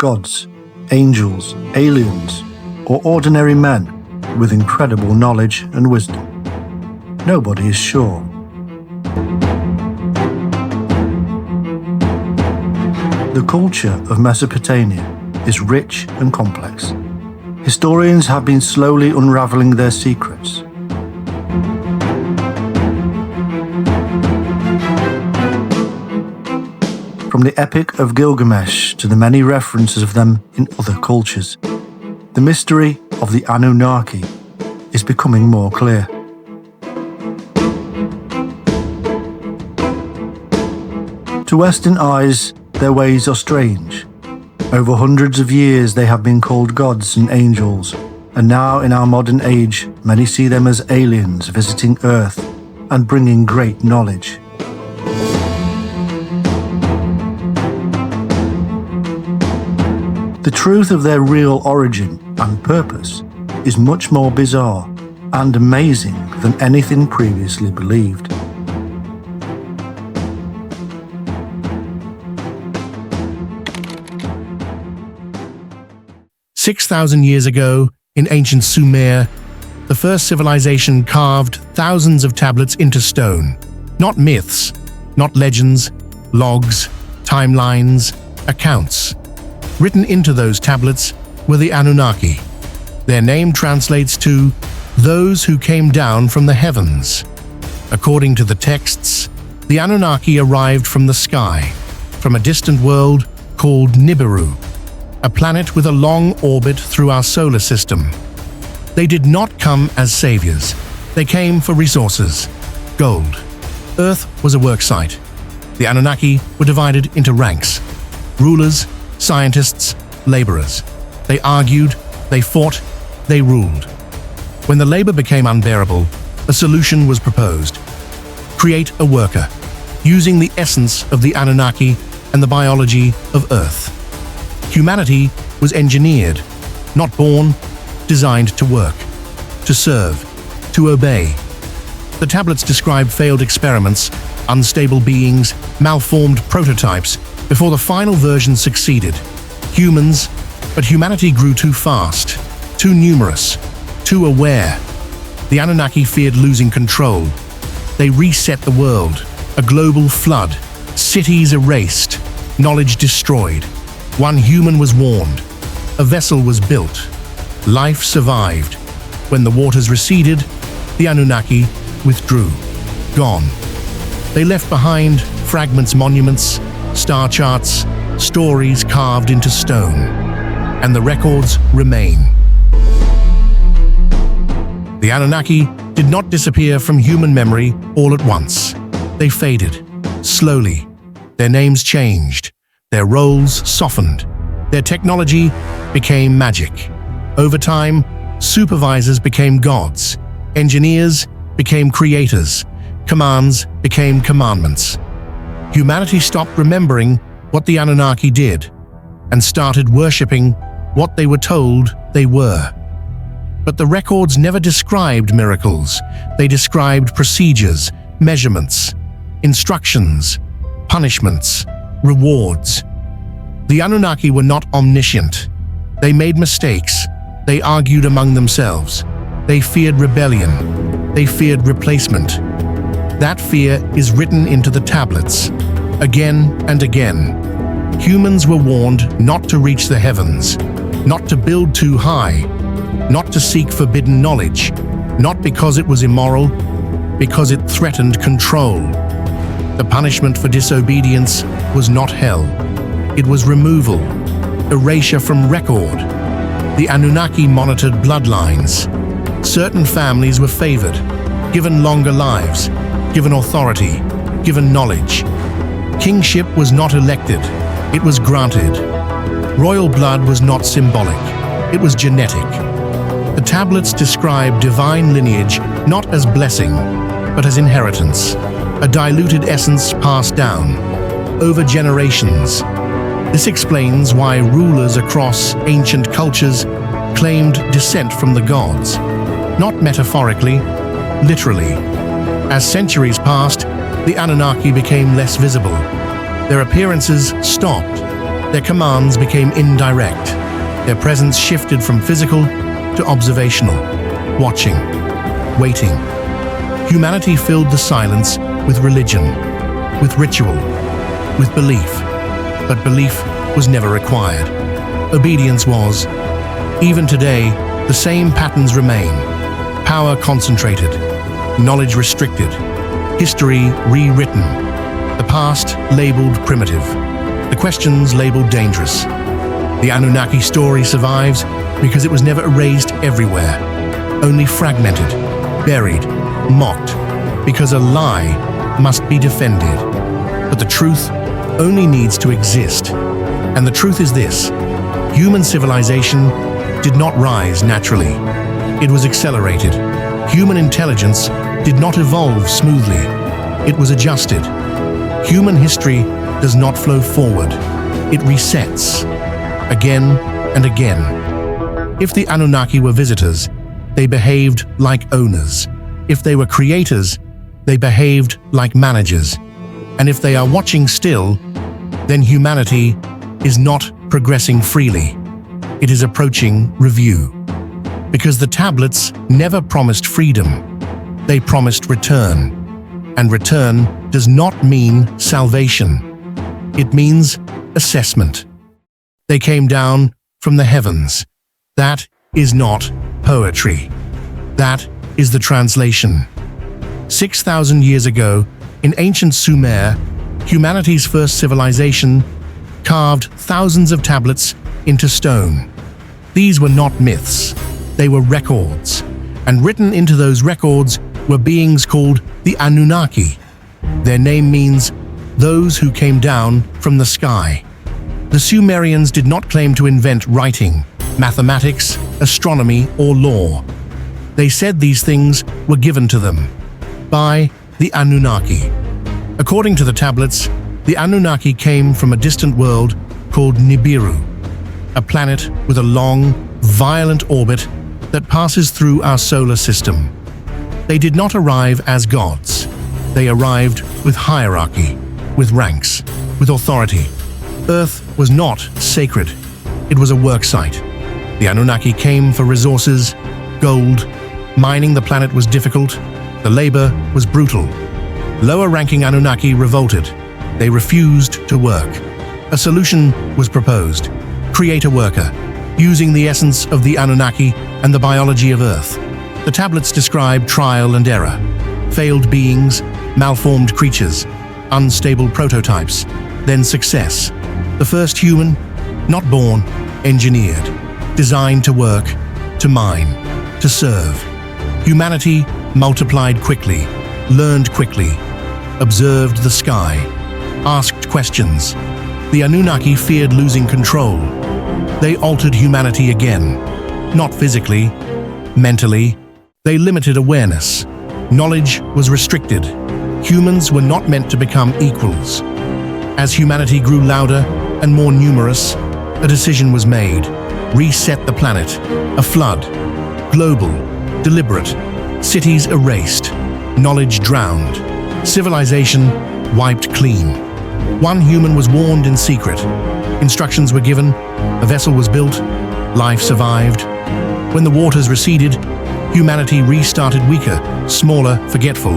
gods, angels, aliens, or ordinary men with incredible knowledge and wisdom. Nobody is sure. The culture of Mesopotamia is rich and complex. Historians have been slowly unraveling their secrets. From the Epic of Gilgamesh to the many references of them in other cultures, the mystery of the Anunnaki is becoming more clear. To Western eyes, their ways are strange. Over hundreds of years they have been called gods and angels, and now in our modern age, many see them as aliens visiting Earth and bringing great knowledge. The truth of their real origin and purpose is much more bizarre and amazing than anything previously believed. "6,000 years ago, in ancient Sumer, the first civilization carved thousands of tablets into stone. Not myths, not legends, logs, timelines, accounts. Written into those tablets were the Anunnaki. Their name translates to those who came down from the heavens. According to the texts, the Anunnaki arrived from the sky, from a distant world called Nibiru, a planet with a long orbit through our solar system. They did not come as saviors. They came for resources. Gold. Earth was a work site. The Anunnaki were divided into ranks. Rulers, scientists, laborers. They argued, they fought, they ruled. When the labor became unbearable, a solution was proposed. Create a worker, using the essence of the Anunnaki and the biology of Earth. Humanity was engineered, not born, designed to work, to serve, to obey. The tablets describe failed experiments, unstable beings, malformed prototypes, before the final version succeeded. Humans, but humanity grew too fast, too numerous, too aware. The Anunnaki feared losing control. They reset the world, a global flood, cities erased, knowledge destroyed. One human was warned, a vessel was built, life survived. When the waters receded, the Anunnaki withdrew, gone. They left behind fragments, monuments, star charts, stories carved into stone, and the records remain. The Anunnaki did not disappear from human memory all at once. They faded, slowly. Their names changed, their roles softened, their technology became magic. Over time, supervisors became gods, engineers became creators, commands became commandments. Humanity stopped remembering what the Anunnaki did and started worshipping what they were told they were. But the records never described miracles. They described procedures, measurements, instructions, punishments, rewards. The Anunnaki were not omniscient. They made mistakes. They argued among themselves. They feared rebellion. They feared replacement. That fear is written into the tablets. Again and again, humans were warned not to reach the heavens, not to build too high, not to seek forbidden knowledge, not because it was immoral, because it threatened control. The punishment for disobedience was not hell. It was removal, erasure from record. The Anunnaki monitored bloodlines. Certain families were favored, given longer lives, given authority, given knowledge. Kingship was not elected, it was granted. Royal blood was not symbolic, it was genetic. The tablets describe divine lineage not as blessing, but as inheritance, a diluted essence passed down, over generations. This explains why rulers across ancient cultures claimed descent from the gods, not metaphorically, literally. As centuries passed, the Anunnaki became less visible. Their appearances stopped. Their commands became indirect. Their presence shifted from physical to observational, watching, waiting. Humanity filled the silence with religion, with ritual, with belief. But belief was never required. Obedience was. Even today, the same patterns remain. Power concentrated, knowledge restricted, history rewritten, the past labeled primitive, the questions labeled dangerous. The Anunnaki story survives because it was never erased everywhere, only fragmented, buried, mocked, because a lie must be defended. But the truth only needs to exist. And the truth is this: human civilization did not rise naturally. It was accelerated. Human intelligence did not evolve smoothly. It was adjusted. Human history does not flow forward. It resets, again and again. If the Anunnaki were visitors, they behaved like owners. If they were creators, they behaved like managers. And if they are watching still, then humanity is not progressing freely. It is approaching review. Because the tablets never promised freedom. They promised return. And return does not mean salvation. It means assessment. They came down from the heavens. That is not poetry. That is the translation. 6,000 years ago, in ancient Sumer, humanity's first civilization carved thousands of tablets into stone. These were not myths, they were records, and written into those records were beings called the Anunnaki. Their name means those who came down from the sky. The Sumerians did not claim to invent writing, mathematics, astronomy, or law. They said these things were given to them by the Anunnaki. According to the tablets, the Anunnaki came from a distant world called Nibiru, a planet with a long, violent orbit that passes through our solar system. They did not arrive as gods. They arrived with hierarchy, with ranks, with authority. Earth was not sacred. It was a work site. The Anunnaki came for resources, gold. Mining the planet was difficult. The labor was brutal. Lower-ranking Anunnaki revolted. They refused to work. A solution was proposed: create a worker, using the essence of the Anunnaki and the biology of Earth. The tablets describe trial and error, failed beings, malformed creatures, unstable prototypes, then success. The first human, not born, engineered, designed to work, to mine, to serve. Humanity multiplied quickly, learned quickly, observed the sky, asked questions. The Anunnaki feared losing control. They altered humanity again, not physically, mentally. They limited awareness. Knowledge was restricted. Humans were not meant to become equals. As humanity grew louder and more numerous, a decision was made: reset the planet. A flood, global, deliberate, cities erased, knowledge drowned, civilization wiped clean. One human was warned in secret. Instructions were given, a vessel was built, life survived. When the waters receded, humanity restarted weaker, smaller, forgetful.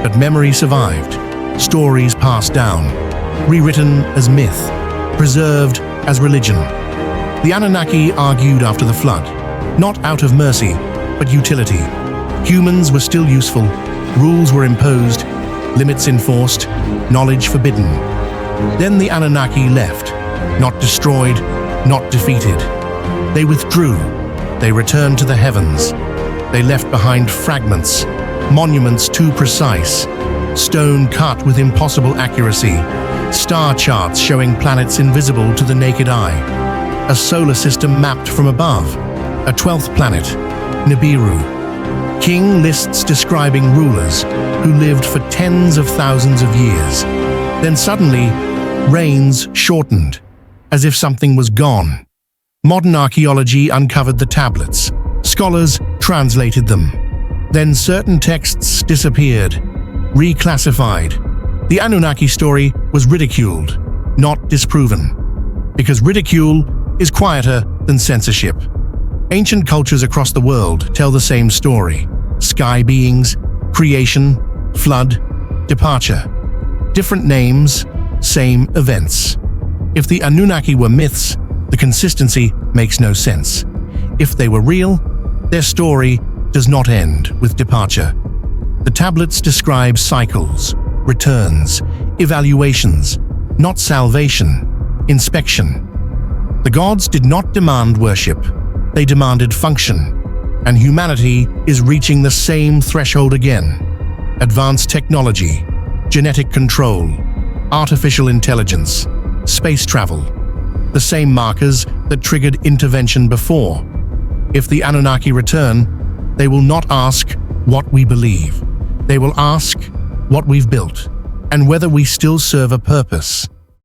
But memory survived, stories passed down, rewritten as myth, preserved as religion. The Anunnaki argued after the flood, not out of mercy, but utility. Humans were still useful, rules were imposed, limits enforced, knowledge forbidden. Then the Anunnaki left, not destroyed, not defeated. They withdrew, they returned to the heavens. They left behind fragments, monuments too precise, stone cut with impossible accuracy, star charts showing planets invisible to the naked eye, a solar system mapped from above, a 12th planet, Nibiru, king lists describing rulers who lived for tens of thousands of years. Then suddenly, reigns shortened, as if something was gone. Modern archaeology uncovered the tablets. Scholars translated them. Then certain texts disappeared, reclassified. The Anunnaki story was ridiculed, not disproven. because ridicule is quieter than censorship. Ancient cultures across the world tell the same story: sky beings, creation, flood, departure. Different names, same events. If the Anunnaki were myths, the consistency makes no sense. If they were real, their story does not end with departure. The tablets describe cycles, returns, evaluations, not salvation, inspection. The gods did not demand worship, they demanded function, and humanity is reaching the same threshold again. Advanced technology, genetic control, artificial intelligence, space travel, the same markers that triggered intervention before. If the Anunnaki return, they will not ask what we believe. They will ask what we've built and whether we still serve a purpose.